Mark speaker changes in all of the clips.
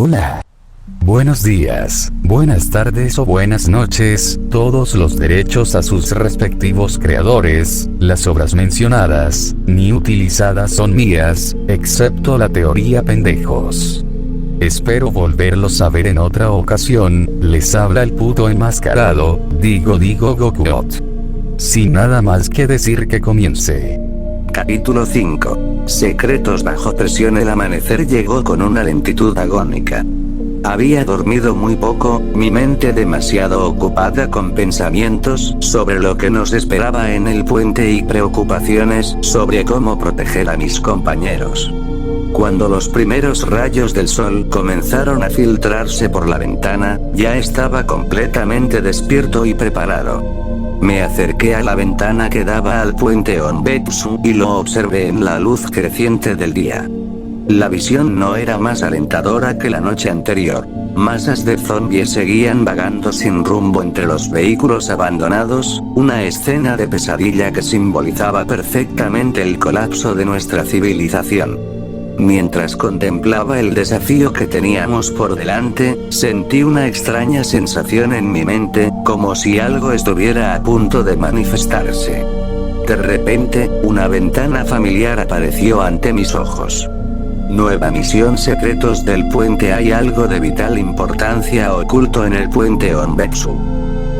Speaker 1: Hola. Buenos días, buenas tardes o buenas noches, todos los derechos a sus respectivos creadores. Las obras mencionadas, ni utilizadas son mías, excepto la teoría pendejos. Espero volverlos a ver en otra ocasión. Les habla el puto enmascarado, digo Gokuot. Sin nada más que decir, que comience.
Speaker 2: Capítulo 5. Secretos bajo presión. El amanecer llegó con una lentitud agónica. Había dormido muy poco, mi mente demasiado ocupada con pensamientos sobre lo que nos esperaba en el puente y preocupaciones sobre cómo proteger a mis compañeros. Cuando los primeros rayos del sol comenzaron a filtrarse por la ventana, ya estaba completamente despierto y preparado. Me acerqué a la ventana que daba al puente Onbetsu y lo observé en la luz creciente del día. La visión no era más alentadora que la noche anterior. Masas de zombies seguían vagando sin rumbo entre los vehículos abandonados, una escena de pesadilla que simbolizaba perfectamente el colapso de nuestra civilización. Mientras contemplaba el desafío que teníamos por delante, sentí una extraña sensación en mi mente, como si algo estuviera a punto de manifestarse. De repente, una ventana familiar apareció ante mis ojos. Nueva misión: secretos del puente. Hay algo de vital importancia oculto en el puente Onbetsu.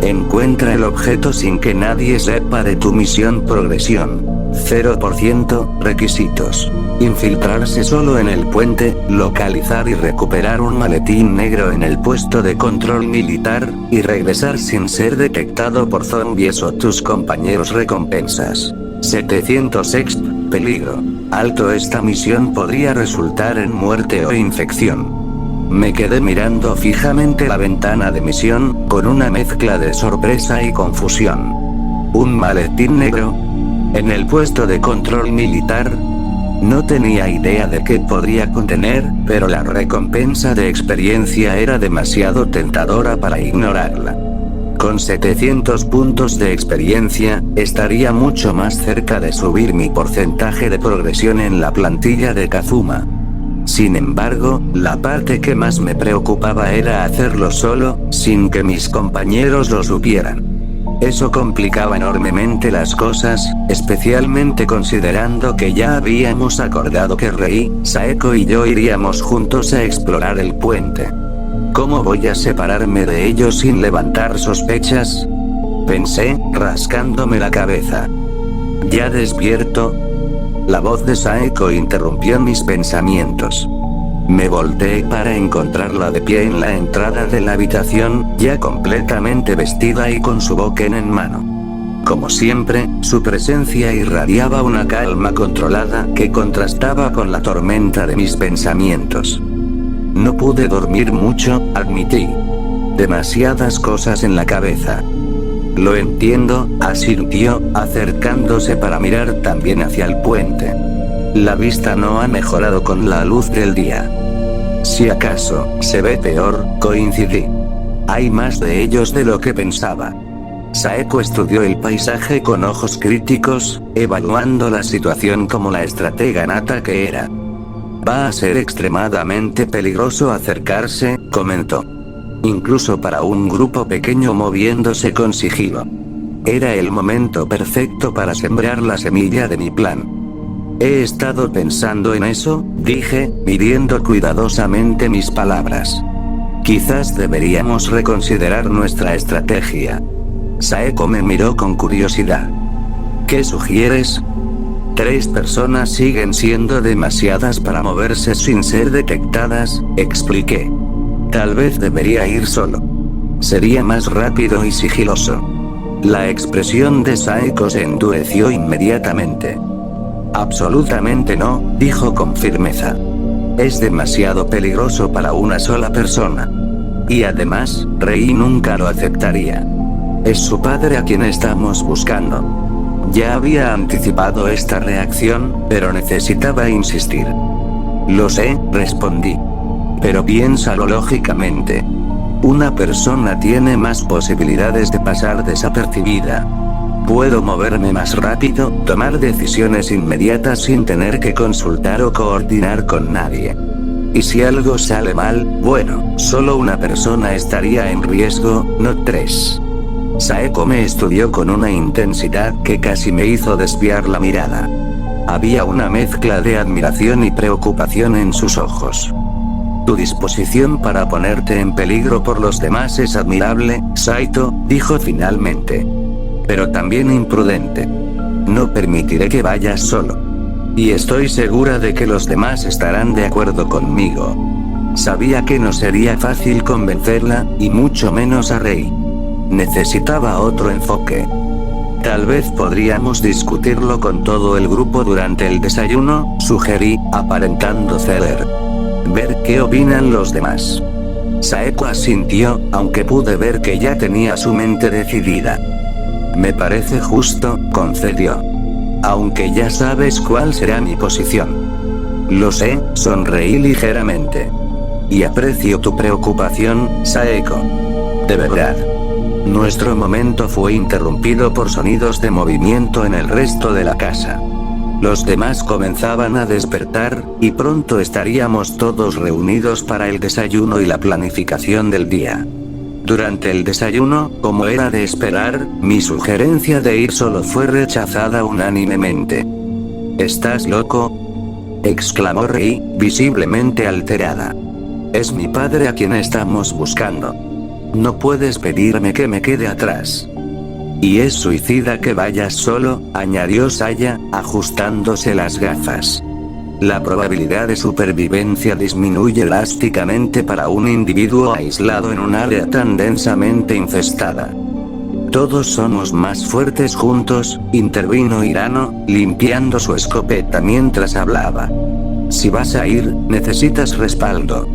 Speaker 2: Encuentra el objeto sin que nadie sepa de tu misión. Progresión 0%. Requisitos: infiltrarse solo en el puente, localizar y recuperar un maletín negro en el puesto de control militar, y regresar sin ser detectado por zombies o tus compañeros. Recompensas 700 exp. Peligro alto. Esta misión podría resultar en muerte o infección. Me quedé mirando fijamente la ventana de misión, con una mezcla de sorpresa y confusión. ¿Un maletín negro? ¿En el puesto de control militar? No tenía idea de qué podría contener, pero la recompensa de experiencia era demasiado tentadora para ignorarla. Con 700 puntos de experiencia, estaría mucho más cerca de subir mi porcentaje de progresión en la plantilla de Kazuma. Sin embargo, la parte que más me preocupaba era hacerlo solo, sin que mis compañeros lo supieran. Eso complicaba enormemente las cosas, especialmente considerando que ya habíamos acordado que Rei, Saeko y yo iríamos juntos a explorar el puente. ¿Cómo voy a separarme de ellos sin levantar sospechas?, pensé, rascándome la cabeza. ¿Ya despierto? La voz de Saeko interrumpió mis pensamientos. Me volteé para encontrarla de pie en la entrada de la habitación, ya completamente vestida y con su boken en mano. Como siempre, su presencia irradiaba una calma controlada que contrastaba con la tormenta de mis pensamientos. No pude dormir mucho, admití. Demasiadas cosas en la cabeza. Lo entiendo, asintió, acercándose para mirar también hacia el puente. La vista no ha mejorado con la luz del día. Si acaso, se ve peor, coincidí. Hay más de ellos de lo que pensaba. Saeko estudió el paisaje con ojos críticos, evaluando la situación como la estratega nata que era. Va a ser extremadamente peligroso acercarse, comentó. Incluso para un grupo pequeño moviéndose con sigilo. Era el momento perfecto para sembrar la semilla de mi plan. He estado pensando en eso, dije, midiendo cuidadosamente mis palabras. Quizás deberíamos reconsiderar nuestra estrategia. Saeko me miró con curiosidad. ¿Qué sugieres? 3 personas siguen siendo demasiadas para moverse sin ser detectadas, expliqué. Tal vez debería ir solo. Sería más rápido y sigiloso. La expresión de Saeko se endureció inmediatamente. Absolutamente no, dijo con firmeza. Es demasiado peligroso para una sola persona. Y además, Rei nunca lo aceptaría. Es su padre a quien estamos buscando. Ya había anticipado esta reacción, pero necesitaba insistir. Lo sé, respondí. Pero piénsalo lógicamente. Una persona tiene más posibilidades de pasar desapercibida. Puedo moverme más rápido, tomar decisiones inmediatas sin tener que consultar o coordinar con nadie. Y si algo sale mal, bueno, solo una persona estaría en riesgo, no 3. Saeko me estudió con una intensidad que casi me hizo desviar la mirada. Había una mezcla de admiración y preocupación en sus ojos. Tu disposición para ponerte en peligro por los demás es admirable, Saito, dijo finalmente. Pero también imprudente. No permitiré que vayas solo. Y estoy segura de que los demás estarán de acuerdo conmigo. Sabía que no sería fácil convencerla, y mucho menos a Rei. Necesitaba otro enfoque. Tal vez podríamos discutirlo con todo el grupo durante el desayuno, sugerí, aparentando ceder. Ver qué opinan los demás. Saeko asintió, aunque pude ver que ya tenía su mente decidida. Me parece justo, concedió. Aunque ya sabes cuál será mi posición. Lo sé, sonreí ligeramente. Y aprecio tu preocupación, Saeko. De verdad. Nuestro momento fue interrumpido por sonidos de movimiento en el resto de la casa. Los demás comenzaban a despertar, y pronto estaríamos todos reunidos para el desayuno y la planificación del día. Durante el desayuno, como era de esperar, mi sugerencia de ir solo fue rechazada unánimemente. ¿Estás loco?, exclamó Rei, visiblemente alterada. Es mi padre a quien estamos buscando. No puedes pedirme que me quede atrás. Y es suicida que vayas solo, añadió Saya, ajustándose las gafas. La probabilidad de supervivencia disminuye drásticamente para un individuo aislado en un área tan densamente infestada. Todos somos más fuertes juntos, intervino Hirano, limpiando su escopeta mientras hablaba. Si vas a ir, necesitas respaldo.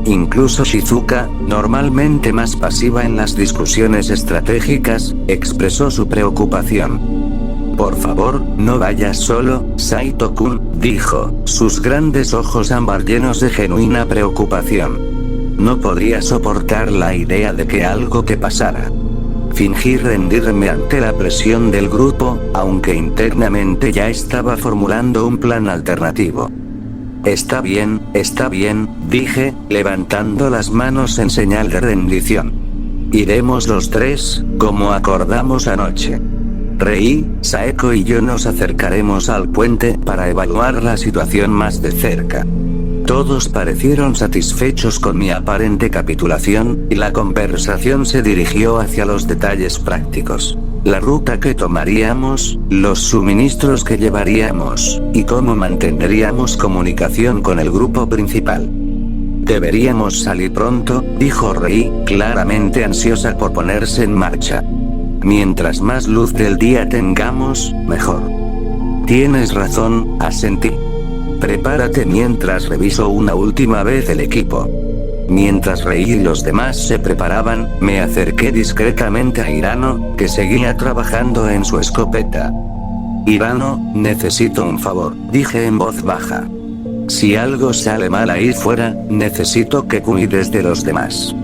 Speaker 2: Incluso Shizuka, normalmente más pasiva en las discusiones estratégicas, expresó su preocupación. Por favor, no vayas solo, Saito-kun, dijo, sus grandes ojos ámbar llenos de genuina preocupación. No podría soportar la idea de que algo te pasara. Fingí rendirme ante la presión del grupo, aunque internamente ya estaba formulando un plan alternativo. Está bien, dije, levantando las manos en señal de rendición. Iremos los 3, como acordamos anoche. Rei, Saeko y yo nos acercaremos al puente para evaluar la situación más de cerca. Todos parecieron satisfechos con mi aparente capitulación, y la conversación se dirigió hacia los detalles prácticos. La ruta que tomaríamos, los suministros que llevaríamos, y cómo mantendríamos comunicación con el grupo principal. Deberíamos salir pronto, dijo Rei, claramente ansiosa por ponerse en marcha. Mientras más luz del día tengamos, mejor. Tienes razón, asentí. Prepárate mientras reviso una última vez el equipo. Mientras Rei y los demás se preparaban, me acerqué discretamente a Hirano, que seguía trabajando en su escopeta. Hirano, necesito un favor, dije en voz baja. Si algo sale mal ahí fuera, necesito que cuides de los demás.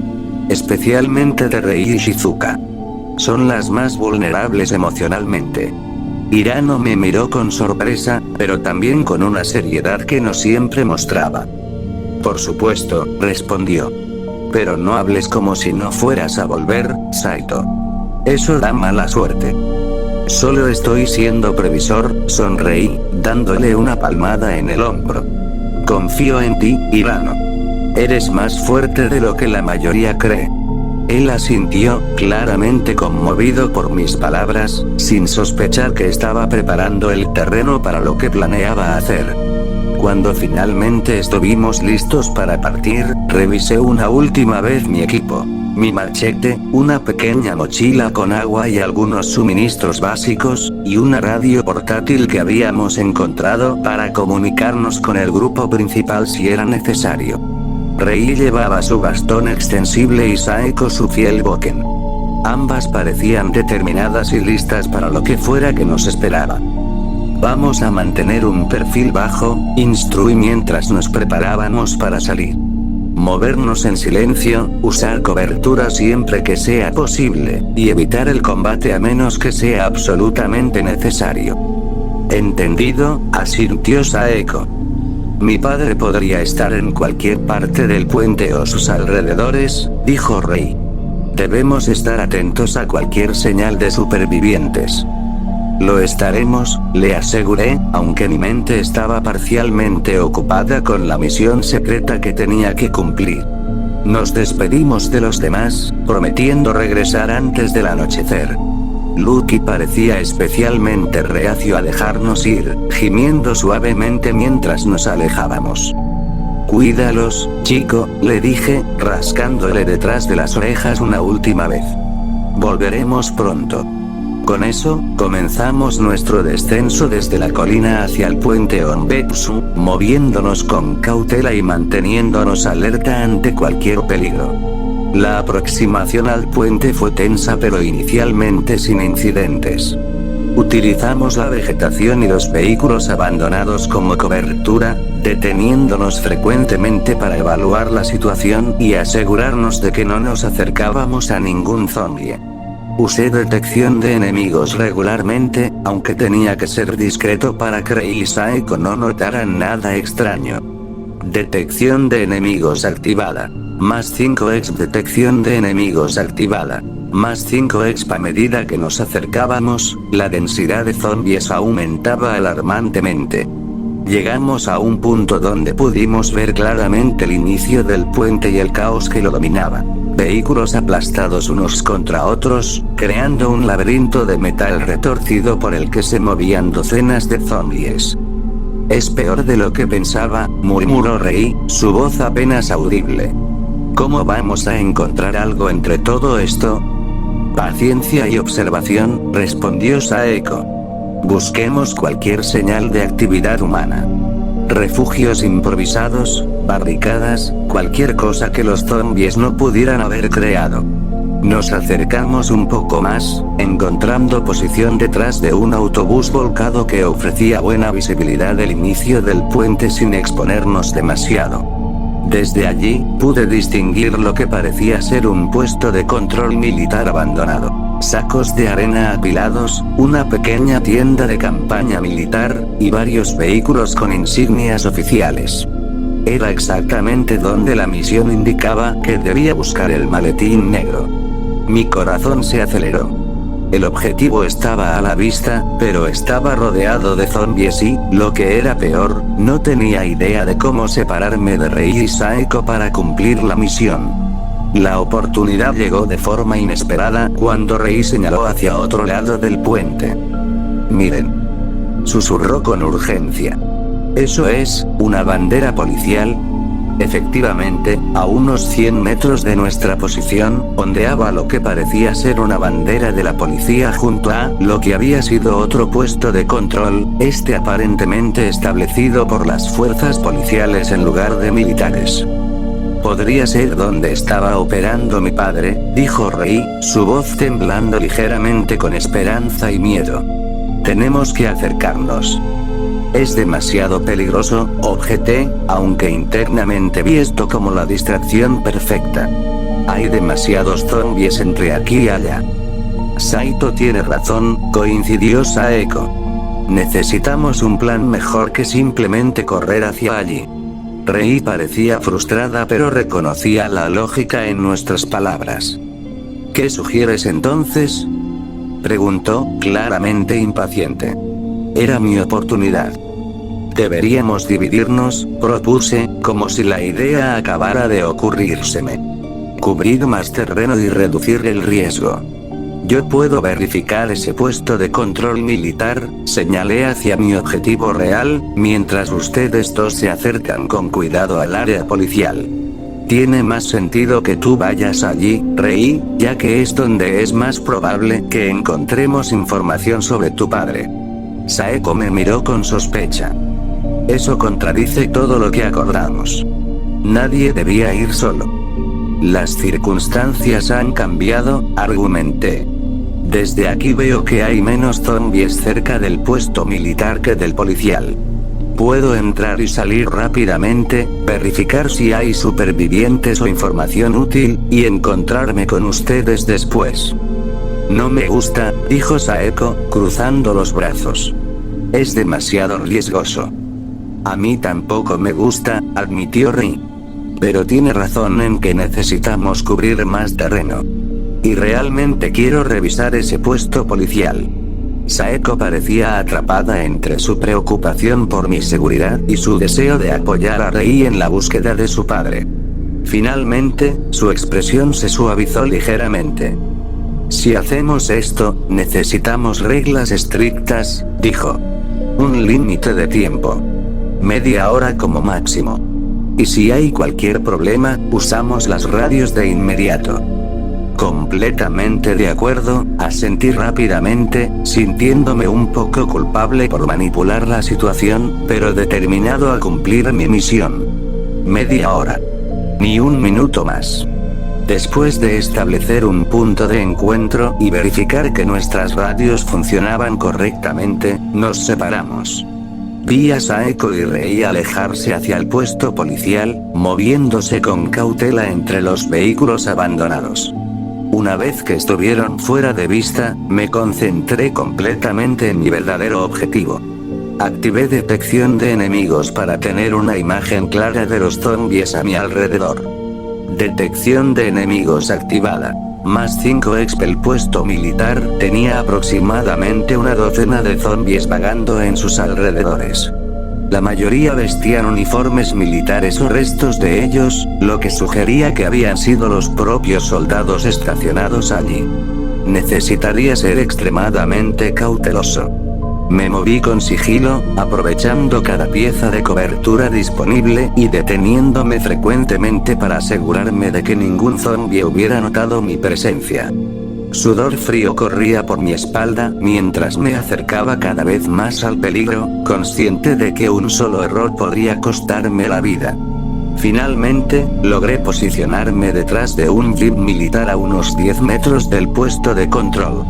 Speaker 2: Especialmente de Rei y Shizuka. Son las más vulnerables emocionalmente. Hirano me miró con sorpresa, pero también con una seriedad que no siempre mostraba. Por supuesto, respondió. Pero no hables como si no fueras a volver, Saito. Eso da mala suerte. Solo estoy siendo previsor, sonreí, dándole una palmada en el hombro. Confío en ti, Hirano. Eres más fuerte de lo que la mayoría cree. Él asintió, claramente conmovido por mis palabras, sin sospechar que estaba preparando el terreno para lo que planeaba hacer. Cuando finalmente estuvimos listos para partir, revisé una última vez mi equipo. Mi machete, una pequeña mochila con agua y algunos suministros básicos, y una radio portátil que habíamos encontrado para comunicarnos con el grupo principal si era necesario. Rei llevaba su bastón extensible y Saeko su fiel boken. Ambas parecían determinadas y listas para lo que fuera que nos esperaba. Vamos a mantener un perfil bajo, instruí mientras nos preparábamos para salir. Movernos en silencio, usar cobertura siempre que sea posible, y evitar el combate a menos que sea absolutamente necesario. Entendido, asintió Saeko. Mi padre podría estar en cualquier parte del puente o sus alrededores, dijo Rei. Debemos estar atentos a cualquier señal de supervivientes. Lo estaremos, le aseguré, aunque mi mente estaba parcialmente ocupada con la misión secreta que tenía que cumplir. Nos despedimos de los demás, prometiendo regresar antes del anochecer. Lucky parecía especialmente reacio a dejarnos ir, gimiendo suavemente mientras nos alejábamos. Cuídalos, chico, le dije, rascándole detrás de las orejas una última vez. Volveremos pronto. Con eso, comenzamos nuestro descenso desde la colina hacia el puente Onbetsu, moviéndonos con cautela y manteniéndonos alerta ante cualquier peligro. La aproximación al puente fue tensa pero inicialmente sin incidentes. Utilizamos la vegetación y los vehículos abandonados como cobertura, deteniéndonos frecuentemente para evaluar la situación y asegurarnos de que no nos acercábamos a ningún zombie. Usé detección de enemigos regularmente, aunque tenía que ser discreto para que Rei y Saeko no notaran nada extraño. Detección de enemigos activada. Más 5x detección de enemigos activada. Más 5x a medida que nos acercábamos, la densidad de zombies aumentaba alarmantemente. Llegamos a un punto donde pudimos ver claramente el inicio del puente y el caos que lo dominaba. Vehículos aplastados unos contra otros, creando un laberinto de metal retorcido por el que se movían docenas de zombies. Es peor de lo que pensaba, murmuró Rei, su voz apenas audible. ¿Cómo vamos a encontrar algo entre todo esto? Paciencia y observación, respondió Saeko. Busquemos cualquier señal de actividad humana. Refugios improvisados, barricadas, cualquier cosa que los zombies no pudieran haber creado. Nos acercamos un poco más, encontrando posición detrás de un autobús volcado que ofrecía buena visibilidad del inicio del puente sin exponernos demasiado. Desde allí, pude distinguir lo que parecía ser un puesto de control militar abandonado. Sacos de arena apilados, una pequeña tienda de campaña militar, y varios vehículos con insignias oficiales. Era exactamente donde la misión indicaba que debía buscar el maletín negro. Mi corazón se aceleró. El objetivo estaba a la vista, pero estaba rodeado de zombies y, lo que era peor, no tenía idea de cómo separarme de Rei y Saeko para cumplir la misión. La oportunidad llegó de forma inesperada cuando Rei señaló hacia otro lado del puente. Miren. Susurró con urgencia. ¿Eso es una bandera policial? Efectivamente, a unos 100 metros de nuestra posición, ondeaba lo que parecía ser una bandera de la policía junto a lo que había sido otro puesto de control, este aparentemente establecido por las fuerzas policiales en lugar de militares. Podría ser donde estaba operando mi padre, dijo Rei, su voz temblando ligeramente con esperanza y miedo. Tenemos que acercarnos. Es demasiado peligroso, objeté, aunque internamente vi esto como la distracción perfecta. Hay demasiados zombies entre aquí y allá. Saito tiene razón, coincidió Saeko. Necesitamos un plan mejor que simplemente correr hacia allí. Rei parecía frustrada pero reconocía la lógica en nuestras palabras. ¿Qué sugieres entonces?, preguntó, claramente impaciente. Era mi oportunidad. Deberíamos dividirnos, propuse, como si la idea acabara de ocurrírseme. Cubrir más terreno y reducir el riesgo. Yo puedo verificar ese puesto de control militar, señalé hacia mi objetivo real, mientras ustedes dos se acercan con cuidado al área policial. Tiene más sentido que tú vayas allí, Rei, ya que es donde es más probable que encontremos información sobre tu padre. Saeko me miró con sospecha. Eso contradice todo lo que acordamos. Nadie debía ir solo. Las circunstancias han cambiado, argumenté. Desde aquí veo que hay menos zombies cerca del puesto militar que del policial. Puedo entrar y salir rápidamente, verificar si hay supervivientes o información útil, y encontrarme con ustedes después. No me gusta, dijo Saeko, cruzando los brazos. Es demasiado riesgoso. A mí tampoco me gusta, admitió Ri. Pero tiene razón en que necesitamos cubrir más terreno. Y realmente quiero revisar ese puesto policial. Saeko parecía atrapada entre su preocupación por mi seguridad y su deseo de apoyar a Rei en la búsqueda de su padre. Finalmente, su expresión se suavizó ligeramente. Si hacemos esto, necesitamos reglas estrictas, dijo. Un límite de tiempo. Media hora como máximo. Y si hay cualquier problema, usamos las radios de inmediato. Completamente de acuerdo, asentí rápidamente, sintiéndome un poco culpable por manipular la situación, pero determinado a cumplir mi misión. Media hora. Ni un minuto más. Después de establecer un punto de encuentro y verificar que nuestras radios funcionaban correctamente, nos separamos. Vi a Saeko y Rei alejarse hacia el puesto policial, moviéndose con cautela entre los vehículos abandonados. Una vez que estuvieron fuera de vista, me concentré completamente en mi verdadero objetivo. Activé detección de enemigos para tener una imagen clara de los zombies a mi alrededor. Detección de enemigos activada. +5 El puesto militar tenía aproximadamente una docena de zombies vagando en sus alrededores. La mayoría vestían uniformes militares o restos de ellos, lo que sugería que habían sido los propios soldados estacionados allí. Necesitaría ser extremadamente cauteloso. Me moví con sigilo, aprovechando cada pieza de cobertura disponible y deteniéndome frecuentemente para asegurarme de que ningún zombie hubiera notado mi presencia. Sudor frío corría por mi espalda mientras me acercaba cada vez más al peligro, consciente de que un solo error podría costarme la vida. Finalmente, logré posicionarme detrás de un jeep militar a unos 10 metros del puesto de control.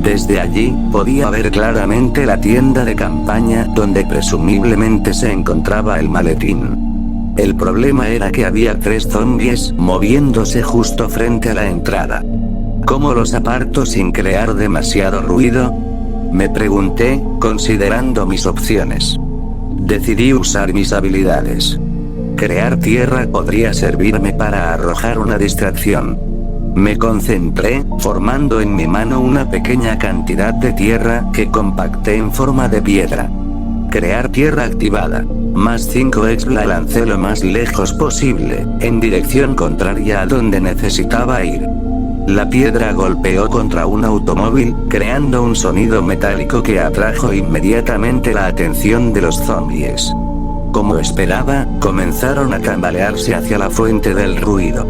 Speaker 2: Desde allí, podía ver claramente la tienda de campaña donde presumiblemente se encontraba el maletín. El problema era que había 3 zombies moviéndose justo frente a la entrada. ¿Cómo los aparto sin crear demasiado ruido? Me pregunté, considerando mis opciones. Decidí usar mis habilidades. Crear tierra podría servirme para arrojar una distracción. Me concentré, formando en mi mano una pequeña cantidad de tierra que compacté en forma de piedra. Crear tierra activada. +5 La lancé lo más lejos posible, en dirección contraria a donde necesitaba ir. La piedra golpeó contra un automóvil, creando un sonido metálico que atrajo inmediatamente la atención de los zombies. Como esperaba, comenzaron a tambalearse hacia la fuente del ruido.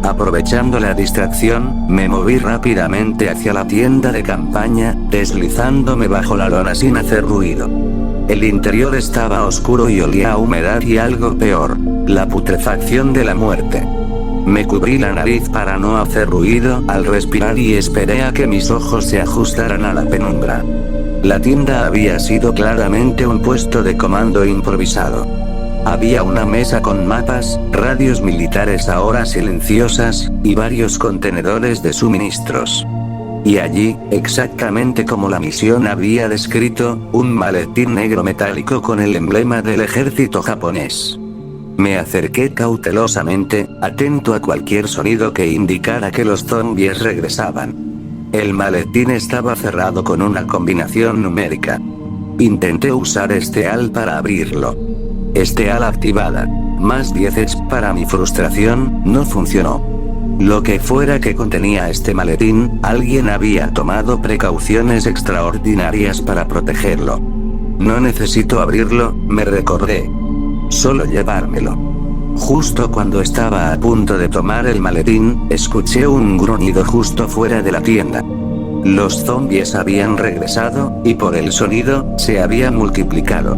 Speaker 2: Aprovechando la distracción, me moví rápidamente hacia la tienda de campaña, deslizándome bajo la lona sin hacer ruido. El interior estaba oscuro y olía a humedad y algo peor, la putrefacción de la muerte. Me cubrí la nariz para no hacer ruido al respirar y esperé a que mis ojos se ajustaran a la penumbra. La tienda había sido claramente un puesto de comando improvisado. Había una mesa con mapas, radios militares ahora silenciosas, y varios contenedores de suministros. Y allí, exactamente como la misión había descrito, un maletín negro metálico con el emblema del ejército japonés. Me acerqué cautelosamente, atento a cualquier sonido que indicara que los zombies regresaban. El maletín estaba cerrado con una combinación numérica. Intenté usar este al para abrirlo. Este al activada. +10 para mi frustración, no funcionó. Lo que fuera que contenía este maletín, alguien había tomado precauciones extraordinarias para protegerlo. No necesito abrirlo, me recordé. Solo llevármelo. Justo cuando estaba a punto de tomar el maletín, escuché un gruñido justo fuera de la tienda. Los zombies habían regresado, y por el sonido, se había multiplicado.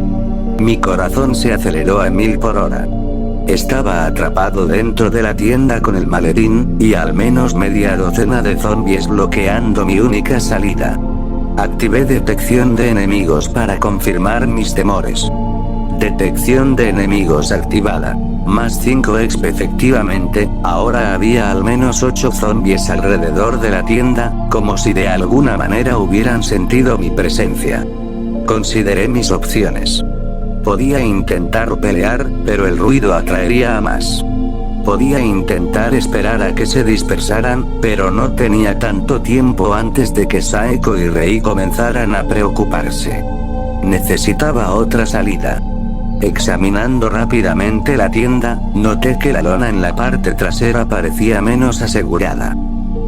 Speaker 2: Mi corazón se aceleró a 1000 por hora. Estaba atrapado dentro de la tienda con el maletín, y al menos media docena de zombies bloqueando mi única salida. Activé detección de enemigos para confirmar mis temores. Detección de enemigos activada. +5 Efectivamente, ahora había al menos 8 zombies alrededor de la tienda, como si de alguna manera hubieran sentido mi presencia. Consideré mis opciones. Podía intentar pelear, pero el ruido atraería a más. Podía intentar esperar a que se dispersaran, pero no tenía tanto tiempo antes de que Saeko y Rei comenzaran a preocuparse. Necesitaba otra salida. Examinando rápidamente la tienda, noté que la lona en la parte trasera parecía menos asegurada.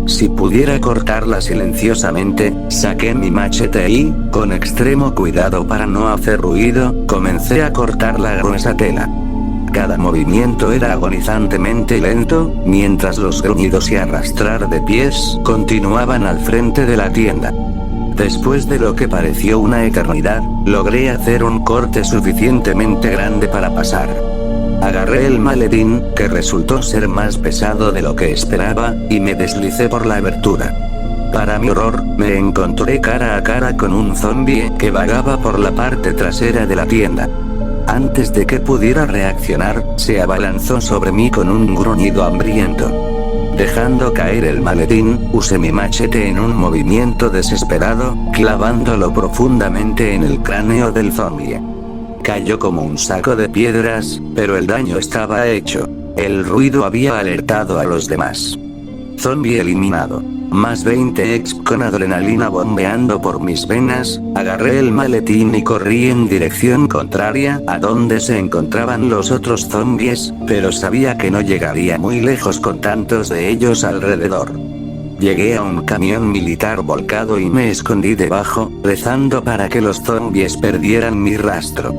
Speaker 2: Si pudiera cortarla silenciosamente, saqué mi machete y, con extremo cuidado para no hacer ruido, comencé a cortar la gruesa tela. Cada movimiento era agonizantemente lento, mientras los gruñidos y arrastrar de pies continuaban al frente de la tienda. Después de lo que pareció una eternidad, logré hacer un corte suficientemente grande para pasar. Agarré el maletín, que resultó ser más pesado de lo que esperaba, y me deslicé por la abertura. Para mi horror, me encontré cara a cara con un zombie que vagaba por la parte trasera de la tienda. Antes de que pudiera reaccionar, se abalanzó sobre mí con un gruñido hambriento. Dejando caer el maletín, usé mi machete en un movimiento desesperado, clavándolo profundamente en el cráneo del zombie. Cayó como un saco de piedras, pero el daño estaba hecho. El ruido había alertado a los demás. Zombie eliminado. Más 20 ex con adrenalina bombeando por mis venas, agarré el maletín y corrí en dirección contraria a donde se encontraban los otros zombies, pero sabía que no llegaría muy lejos con tantos de ellos alrededor. Llegué a un camión militar volcado y me escondí debajo, rezando para que los zombies perdieran mi rastro.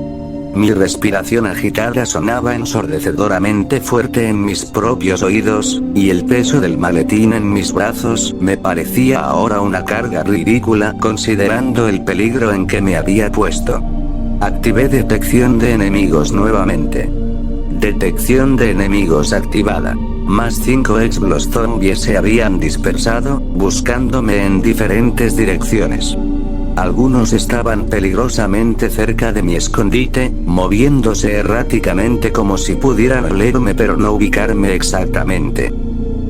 Speaker 2: Mi respiración agitada sonaba ensordecedoramente fuerte en mis propios oídos, y el peso del maletín en mis brazos me parecía ahora una carga ridícula considerando el peligro en que me había puesto. Activé detección de enemigos nuevamente. Detección de enemigos activada. Más 5 ex. Los zombies se habían dispersado, buscándome en diferentes direcciones. Algunos estaban peligrosamente cerca de mi escondite, moviéndose erráticamente como si pudieran olerme pero no ubicarme exactamente.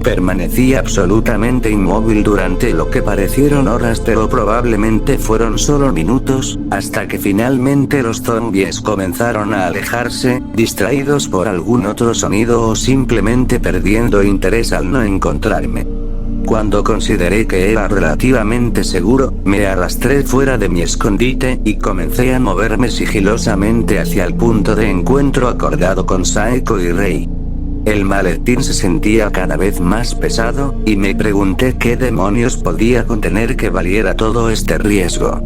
Speaker 2: Permanecí absolutamente inmóvil durante lo que parecieron horas pero probablemente fueron solo minutos, hasta que finalmente los zombies comenzaron a alejarse, distraídos por algún otro sonido o simplemente perdiendo interés al no encontrarme. Cuando consideré que era relativamente seguro, me arrastré fuera de mi escondite y comencé a moverme sigilosamente hacia el punto de encuentro acordado con Saeko y Rei. El maletín se sentía cada vez más pesado, y me pregunté qué demonios podía contener que valiera todo este riesgo.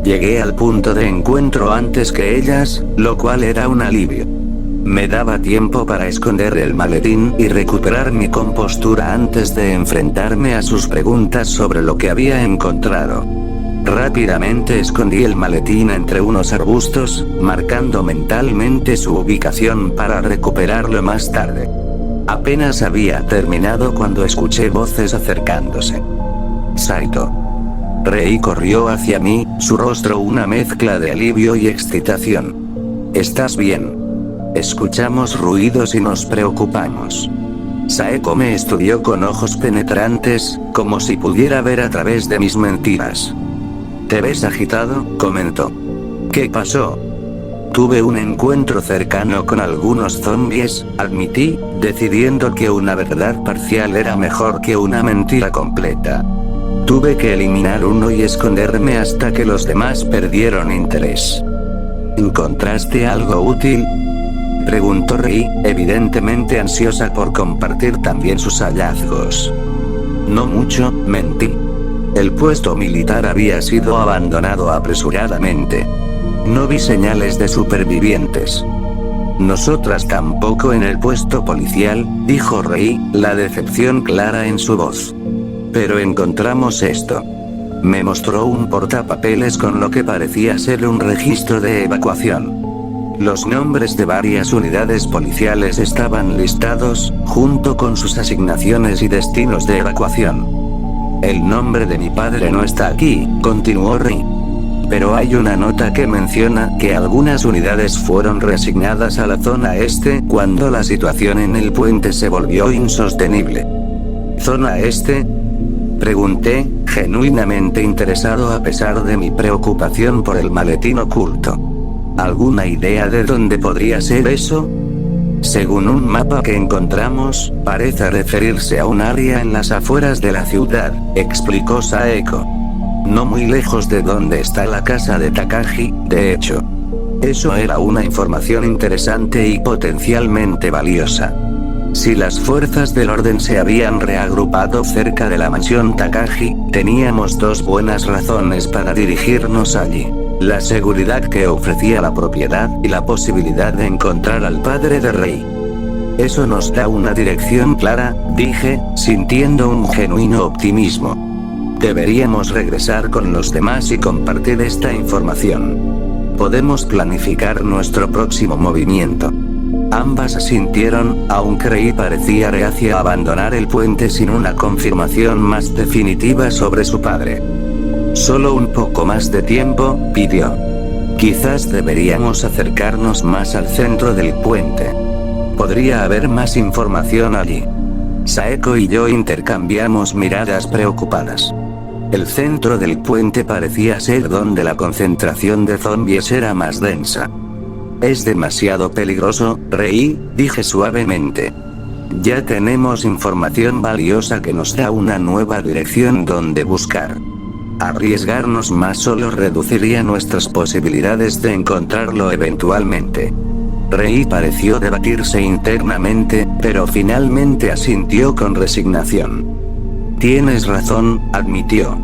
Speaker 2: Llegué al punto de encuentro antes que ellas, lo cual era un alivio. Me daba tiempo para esconder el maletín y recuperar mi compostura antes de enfrentarme a sus preguntas sobre lo que había encontrado. Rápidamente escondí el maletín entre unos arbustos, marcando mentalmente su ubicación para recuperarlo más tarde. Apenas había terminado cuando escuché voces acercándose. Saito. Rei corrió hacia mí, su rostro una mezcla de alivio y excitación. ¿Estás bien? Escuchamos ruidos y nos preocupamos. Saeko me estudió con ojos penetrantes, como si pudiera ver a través de mis mentiras. ¿Te ves agitado?, comentó. ¿Qué pasó? Tuve un encuentro cercano con algunos zombies, admití, decidiendo que una verdad parcial era mejor que una mentira completa. Tuve que eliminar uno y esconderme hasta que los demás perdieron interés. ¿Encontraste algo útil?, preguntó Rei, evidentemente ansiosa por compartir también sus hallazgos. No mucho, mentí. El puesto militar había sido abandonado apresuradamente. No vi señales de supervivientes. Nosotras tampoco en el puesto policial, dijo Rei, la decepción clara en su voz. Pero encontramos esto. Me mostró un portapapeles con lo que parecía ser un registro de evacuación. Los nombres de varias unidades policiales estaban listados, junto con sus asignaciones y destinos de evacuación. El nombre de mi padre no está aquí, continuó Rei. Pero hay una nota que menciona que algunas unidades fueron reasignadas a la zona este cuando la situación en el puente se volvió insostenible. ¿Zona este?, pregunté, genuinamente interesado a pesar de mi preocupación por el maletín oculto. ¿Alguna idea de dónde podría ser eso? Según un mapa que encontramos, parece referirse a un área en las afueras de la ciudad, explicó Saeko. No muy lejos de donde está la casa de Takagi, de hecho. Eso era una información interesante y potencialmente valiosa. Si las fuerzas del orden se habían reagrupado cerca de la mansión Takagi, teníamos dos buenas razones para dirigirnos allí. La seguridad que ofrecía la propiedad y la posibilidad de encontrar al padre de Rei. Eso nos da una dirección clara, dije, sintiendo un genuino optimismo. Deberíamos regresar con los demás y compartir esta información. Podemos planificar nuestro próximo movimiento. Ambas asintieron, aunque Rei parecía reacia a abandonar el puente sin una confirmación más definitiva sobre su padre. Solo un poco más de tiempo, pidió. Quizás deberíamos acercarnos más al centro del puente. Podría haber más información allí. Saeko y yo intercambiamos miradas preocupadas. El centro del puente parecía ser donde la concentración de zombies era más densa. Es demasiado peligroso, Rei, dije suavemente. Ya tenemos información valiosa que nos da una nueva dirección donde buscar. Arriesgarnos más solo reduciría nuestras posibilidades de encontrarlo eventualmente. Rei pareció debatirse internamente, pero finalmente asintió con resignación. Tienes razón, admitió.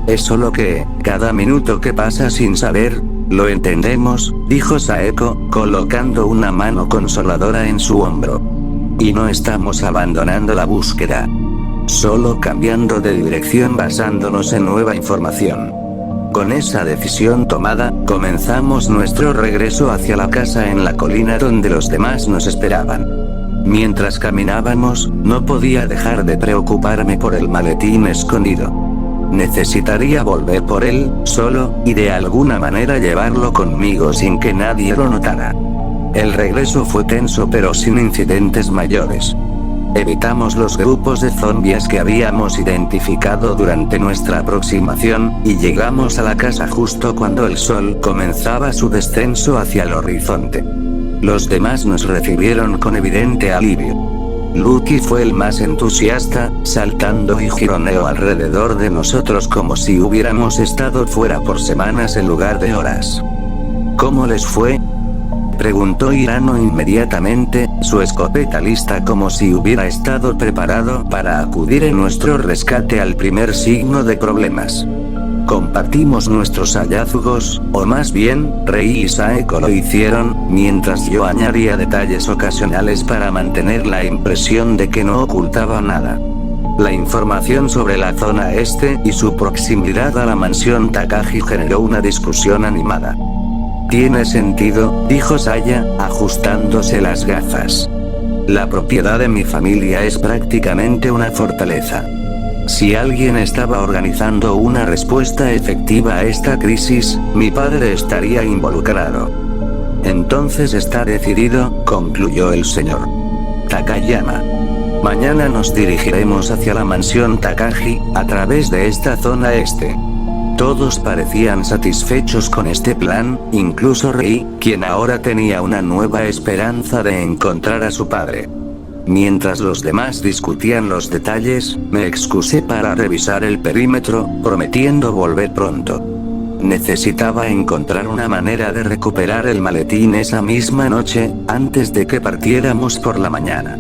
Speaker 2: Es solo que, cada minuto que pasa sin saber, lo entendemos, dijo Saeko, colocando una mano consoladora en su hombro. Y no estamos abandonando la búsqueda. Solo cambiando de dirección basándonos en nueva información. Con esa decisión tomada, comenzamos nuestro regreso hacia la casa en la colina donde los demás nos esperaban. Mientras caminábamos, no podía dejar de preocuparme por el maletín escondido. Necesitaría volver por él, solo, y de alguna manera llevarlo conmigo sin que nadie lo notara. El regreso fue tenso pero sin incidentes mayores. Evitamos los grupos de zombies que habíamos identificado durante nuestra aproximación, y llegamos a la casa justo cuando el sol comenzaba su descenso hacia el horizonte. Los demás nos recibieron con evidente alivio. Lucky fue el más entusiasta, saltando y gironeó alrededor de nosotros como si hubiéramos estado fuera por semanas en lugar de horas. ¿Cómo les fue?, preguntó Hirano inmediatamente, su escopeta lista como si hubiera estado preparado para acudir en nuestro rescate al primer signo de problemas. Compartimos nuestros hallazgos, o más bien, Rei y Saeko lo hicieron, mientras yo añadía detalles ocasionales para mantener la impresión de que no ocultaba nada. La información sobre la zona este y su proximidad a la mansión Takagi generó una discusión animada. Tiene sentido, dijo Saya, ajustándose las gafas. La propiedad de mi familia es prácticamente una fortaleza. Si alguien estaba organizando una respuesta efectiva a esta crisis, mi padre estaría involucrado. Entonces está decidido, concluyó el señor Takayama. Mañana nos dirigiremos hacia la mansión Takagi, a través de esta zona este. Todos parecían satisfechos con este plan, incluso Rei, quien ahora tenía una nueva esperanza de encontrar a su padre. Mientras los demás discutían los detalles, me excusé para revisar el perímetro, prometiendo volver pronto. Necesitaba encontrar una manera de recuperar el maletín esa misma noche, antes de que partiéramos por la mañana.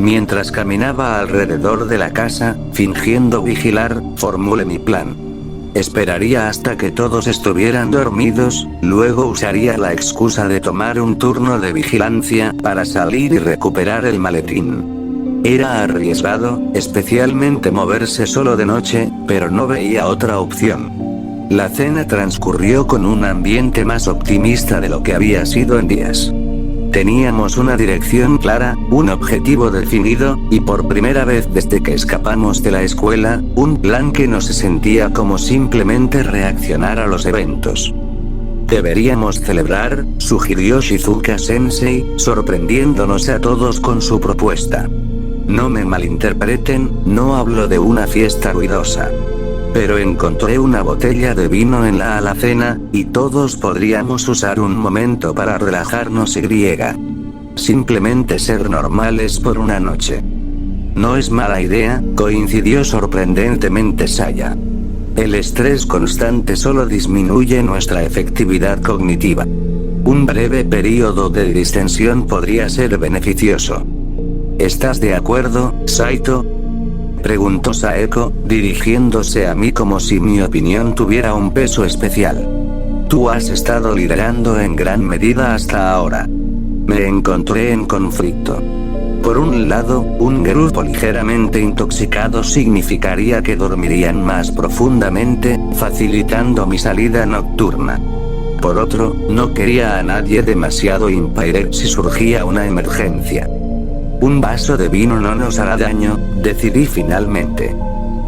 Speaker 2: Mientras caminaba alrededor de la casa, fingiendo vigilar, formulé mi plan. Esperaría hasta que todos estuvieran dormidos, luego usaría la excusa de tomar un turno de vigilancia para salir y recuperar el maletín. Era arriesgado, especialmente moverse solo de noche, pero no veía otra opción. La cena transcurrió con un ambiente más optimista de lo que había sido en días. Teníamos una dirección clara, un objetivo definido, y por primera vez desde que escapamos de la escuela, un plan que no se sentía como simplemente reaccionar a los eventos. Deberíamos celebrar, sugirió Shizuka-sensei, sorprendiéndonos a todos con su propuesta. No me malinterpreten, no hablo de una fiesta ruidosa. pero encontré una botella de vino en la alacena, y todos podríamos usar un momento para relajarnos y simplemente ser normales por una noche. No es mala idea, coincidió sorprendentemente Saya. El estrés constante solo disminuye nuestra efectividad cognitiva. Un breve periodo de distensión podría ser beneficioso. ¿Estás de acuerdo, Saito? Preguntó Saeko, dirigiéndose a mí como si mi opinión tuviera un peso especial. Tú has estado liderando en gran medida hasta ahora. Me encontré en conflicto. Por un lado, un grupo ligeramente intoxicado significaría que dormirían más profundamente, facilitando mi salida nocturna. Por otro, no quería a nadie demasiado impaired si surgía una emergencia. Un vaso de vino no nos hará daño, decidí finalmente.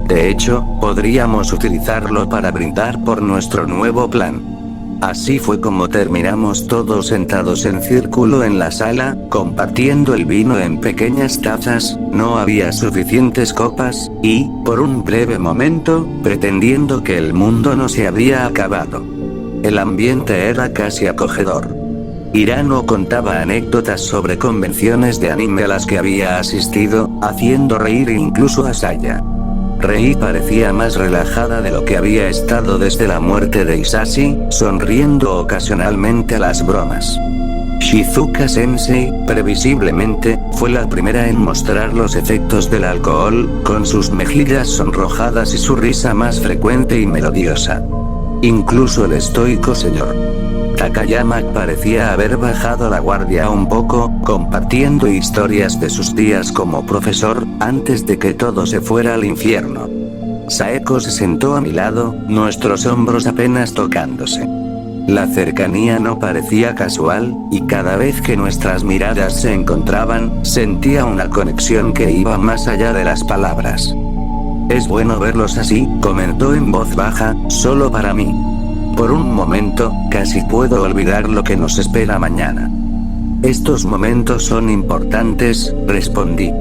Speaker 2: De hecho, podríamos utilizarlo para brindar por nuestro nuevo plan. Así fue como terminamos todos sentados en círculo en la sala, compartiendo el vino en pequeñas tazas, no había suficientes copas, y, por un breve momento, pretendiendo que el mundo no se había acabado. El ambiente era casi acogedor. Hirano contaba anécdotas sobre convenciones de anime a las que había asistido, haciendo reír incluso a Saya. Rei parecía más relajada de lo que había estado desde la muerte de Isashi, sonriendo ocasionalmente a las bromas. Shizuka Sensei, previsiblemente, fue la primera en mostrar los efectos del alcohol, con sus mejillas sonrojadas y su risa más frecuente y melodiosa. Incluso el estoico señor Takayama parecía haber bajado la guardia un poco, compartiendo historias de sus días como profesor, antes de que todo se fuera al infierno. Saeko se sentó a mi lado, nuestros hombros apenas tocándose. La cercanía no parecía casual, y cada vez que nuestras miradas se encontraban, sentía una conexión que iba más allá de las palabras. Es bueno verlos así, comentó en voz baja, solo para mí. Por un momento, casi puedo olvidar lo que nos espera mañana. Estos momentos son importantes, respondí.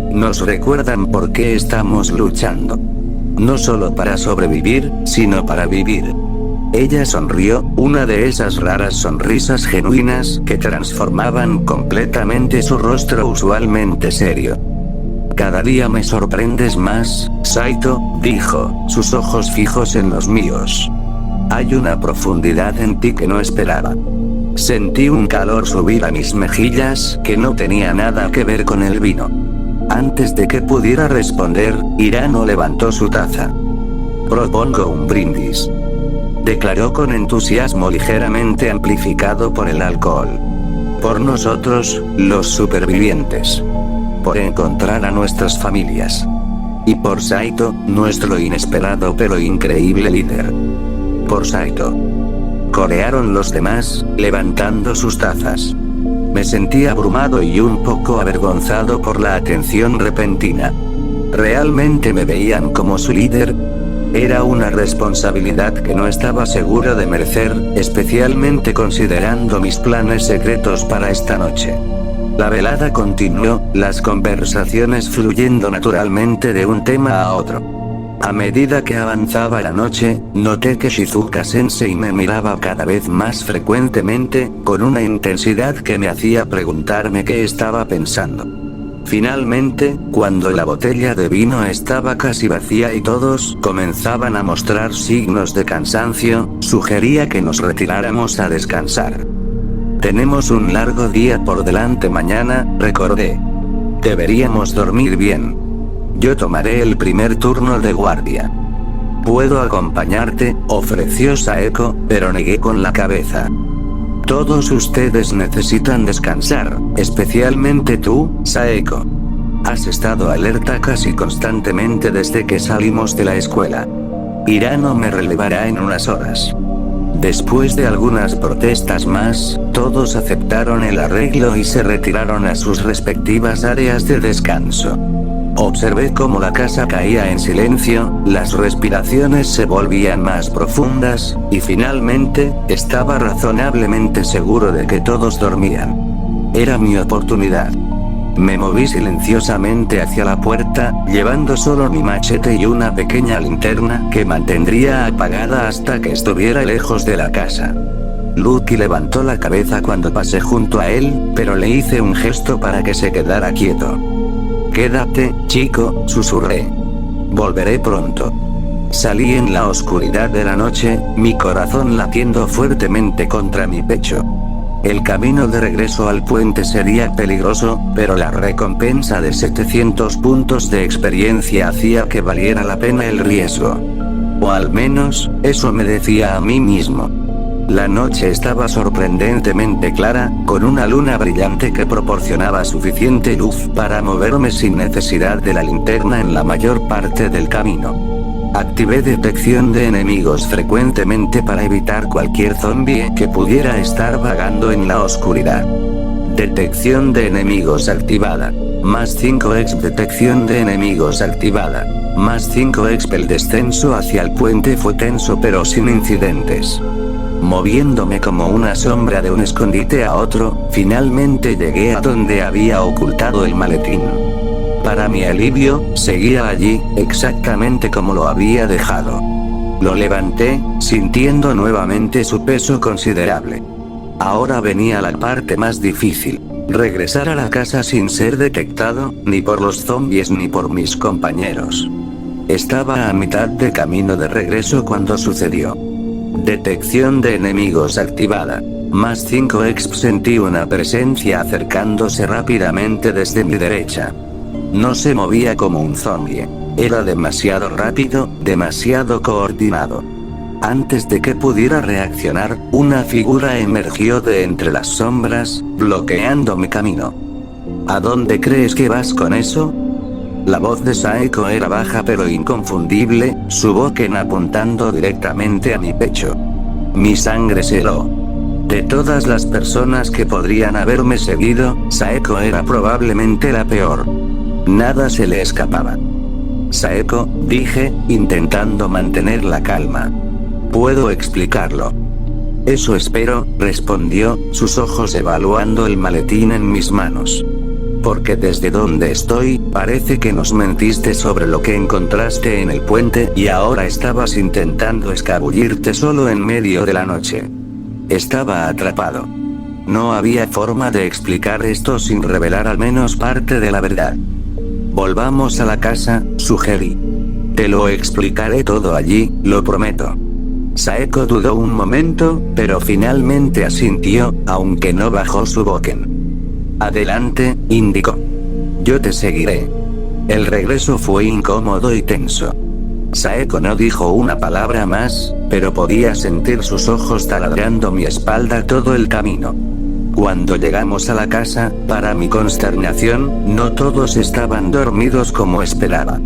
Speaker 2: Nos recuerdan por qué estamos luchando. No solo para sobrevivir, sino para vivir. Ella sonrió, una de esas raras sonrisas genuinas que transformaban completamente su rostro usualmente serio. Cada día me sorprendes más, Saito, dijo, sus ojos fijos en los míos. Hay una profundidad en ti que no esperaba. Sentí un calor subir a mis mejillas que no tenía nada que ver con el vino. Antes de que pudiera responder, Hirano levantó su taza. Propongo un brindis. Declaró con entusiasmo ligeramente amplificado por el alcohol. Por nosotros, los supervivientes. Por encontrar a nuestras familias. Y por Saito, nuestro inesperado pero increíble líder. Por Saito. Corearon los demás, levantando sus tazas. Me sentí abrumado y un poco avergonzado por la atención repentina. ¿Realmente me veían como su líder? Era una responsabilidad que no estaba seguro de merecer, especialmente considerando mis planes secretos para esta noche. La velada continuó, las conversaciones fluyendo naturalmente de un tema a otro. A medida que avanzaba la noche, noté que Shizuka Sensei me miraba cada vez más frecuentemente, con una intensidad que me hacía preguntarme qué estaba pensando. Finalmente, cuando la botella de vino estaba casi vacía y todos comenzaban a mostrar signos de cansancio, sugería que nos retiráramos a descansar. Tenemos un largo día por delante mañana, recordé. Deberíamos dormir bien. Yo tomaré el primer turno de guardia. Puedo acompañarte, ofreció Saeko, pero negué con la cabeza. Todos ustedes necesitan descansar, especialmente tú, Saeko. Has estado alerta casi constantemente desde que salimos de la escuela. Hirano me relevará en unas horas. Después de algunas protestas más, todos aceptaron el arreglo y se retiraron a sus respectivas áreas de descanso. Observé cómo la casa caía en silencio, las respiraciones se volvían más profundas, y finalmente, estaba razonablemente seguro de que todos dormían. Era mi oportunidad. Me moví silenciosamente hacia la puerta, llevando solo mi machete y una pequeña linterna que mantendría apagada hasta que estuviera lejos de la casa. Lucky levantó la cabeza cuando pasé junto a él, pero le hice un gesto para que se quedara quieto. «Quédate, chico», susurré. «Volveré pronto». Salí en la oscuridad de la noche, mi corazón latiendo fuertemente contra mi pecho. El camino de regreso al puente sería peligroso, pero la recompensa de 700 puntos de experiencia hacía que valiera la pena el riesgo. O al menos, eso me decía a mí mismo. La noche estaba sorprendentemente clara, con una luna brillante que proporcionaba suficiente luz para moverme sin necesidad de la linterna en la mayor parte del camino. Activé detección de enemigos frecuentemente para evitar cualquier zombie que pudiera estar vagando en la oscuridad. Detección de enemigos activada. Más 5x detección de enemigos activada. Más 5x. El descenso hacia el puente fue tenso pero sin incidentes. Moviéndome como una sombra de un escondite a otro, finalmente llegué a donde había ocultado el maletín. Para mi alivio, seguía allí, exactamente como lo había dejado. Lo levanté, sintiendo nuevamente su peso considerable. Ahora venía la parte más difícil. Regresar a la casa sin ser detectado, ni por los zombies ni por mis compañeros. Estaba a mitad de camino de regreso cuando sucedió. Detección de enemigos activada. Más 5x. Sentí una presencia acercándose rápidamente desde mi derecha. No se movía como un zombie. Era demasiado rápido, demasiado coordinado. Antes de que pudiera reaccionar, una figura emergió de entre las sombras, bloqueando mi camino. ¿A dónde crees que vas con eso? La voz de Saeko era baja pero inconfundible, su boca apuntando directamente a mi pecho. Mi sangre se heló. De todas las personas que podrían haberme seguido, Saeko era probablemente la peor. Nada se le escapaba. «Saeko», dije, intentando mantener la calma. «Puedo explicarlo». «Eso espero», respondió, sus ojos evaluando el maletín en mis manos. «Porque desde donde estoy, parece que nos mentiste sobre lo que encontraste en el puente y ahora estabas intentando escabullirte solo en medio de la noche». Estaba atrapado. No había forma de explicar esto sin revelar al menos parte de la verdad. «Volvamos a la casa», sugerí. «Te lo explicaré todo allí, lo prometo». Saeko dudó un momento, pero finalmente asintió, aunque no bajó su boca. «Adelante», indicó. «Yo te seguiré». El regreso fue incómodo y tenso. Saeko no dijo una palabra más, pero podía sentir sus ojos taladrando mi espalda todo el camino. Cuando llegamos a la casa, para mi consternación, no todos estaban dormidos como esperaba.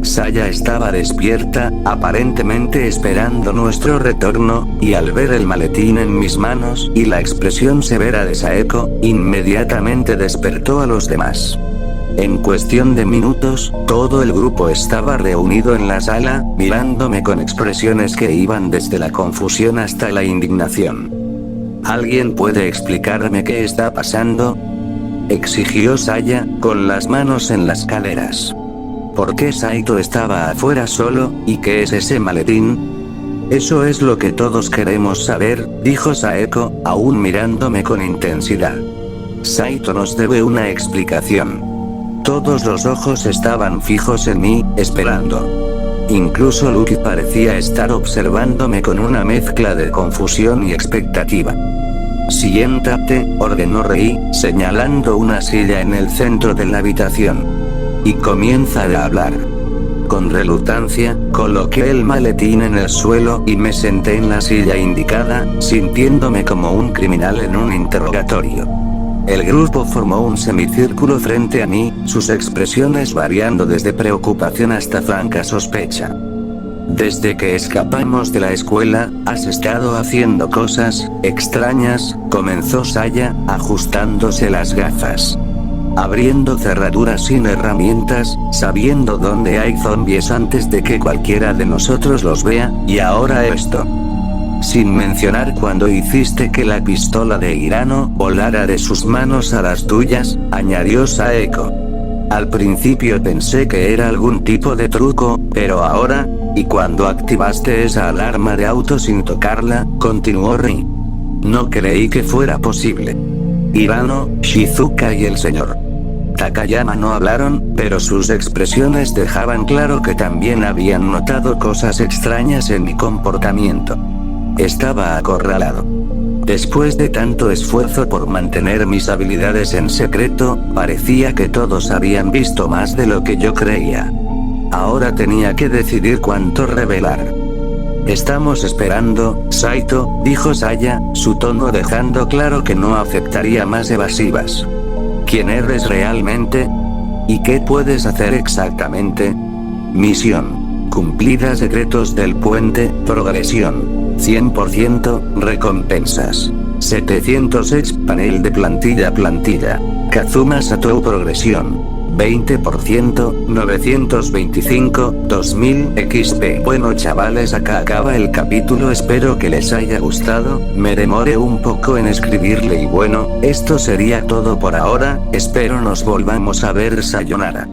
Speaker 2: Saya estaba despierta, aparentemente esperando nuestro retorno, y al ver el maletín en mis manos y la expresión severa de Saeko, inmediatamente despertó a los demás. En cuestión de minutos, todo el grupo estaba reunido en la sala, mirándome con expresiones que iban desde la confusión hasta la indignación. ¿Alguien puede explicarme qué está pasando?, exigió Saya, con las manos en las caderas. ¿Por qué Saito estaba afuera solo, y qué es ese maletín? Eso es lo que todos queremos saber, dijo Saeko, aún mirándome con intensidad. Saito nos debe una explicación. Todos los ojos estaban fijos en mí, esperando. Incluso Lucky parecía estar observándome con una mezcla de confusión y expectativa. «Siéntate», ordenó Rei, señalando una silla en el centro de la habitación. «Y comienza a hablar». Con reluctancia, coloqué el maletín en el suelo y me senté en la silla indicada, sintiéndome como un criminal en un interrogatorio. El grupo formó un semicírculo frente a mí, sus expresiones variando desde preocupación hasta franca sospecha. «Desde que escapamos de la escuela, has estado haciendo cosas extrañas», comenzó Saya, ajustándose las gafas. «Abriendo cerraduras sin herramientas, sabiendo dónde hay zombies antes de que cualquiera de nosotros los vea, y ahora esto». Sin mencionar cuando hiciste que la pistola de Hirano volara de sus manos a las tuyas, añadió Saeko. Al principio pensé que era algún tipo de truco, pero ahora, y cuando activaste esa alarma de auto sin tocarla, continuó Ri. No creí que fuera posible. Hirano, Shizuka y el señor Takayama no hablaron, pero sus expresiones dejaban claro que también habían notado cosas extrañas en mi comportamiento. Estaba acorralado. Después de tanto esfuerzo por mantener mis habilidades en secreto, parecía que todos habían visto más de lo que yo creía. Ahora tenía que decidir cuánto revelar. Estamos esperando, Saito, dijo Saya, su tono dejando claro que no aceptaría más evasivas. ¿Quién eres realmente? ¿Y qué puedes hacer exactamente? Misión cumplida. Secretos del puente, progresión 100%, recompensas 700 panel de plantilla. Kazuma Satou, progresión 20%, 925, 2000 XP. Bueno chavales, acá acaba el capítulo, espero que les haya gustado, me demoré un poco en escribirle y bueno, esto sería todo por ahora, espero nos volvamos a ver, sayonara.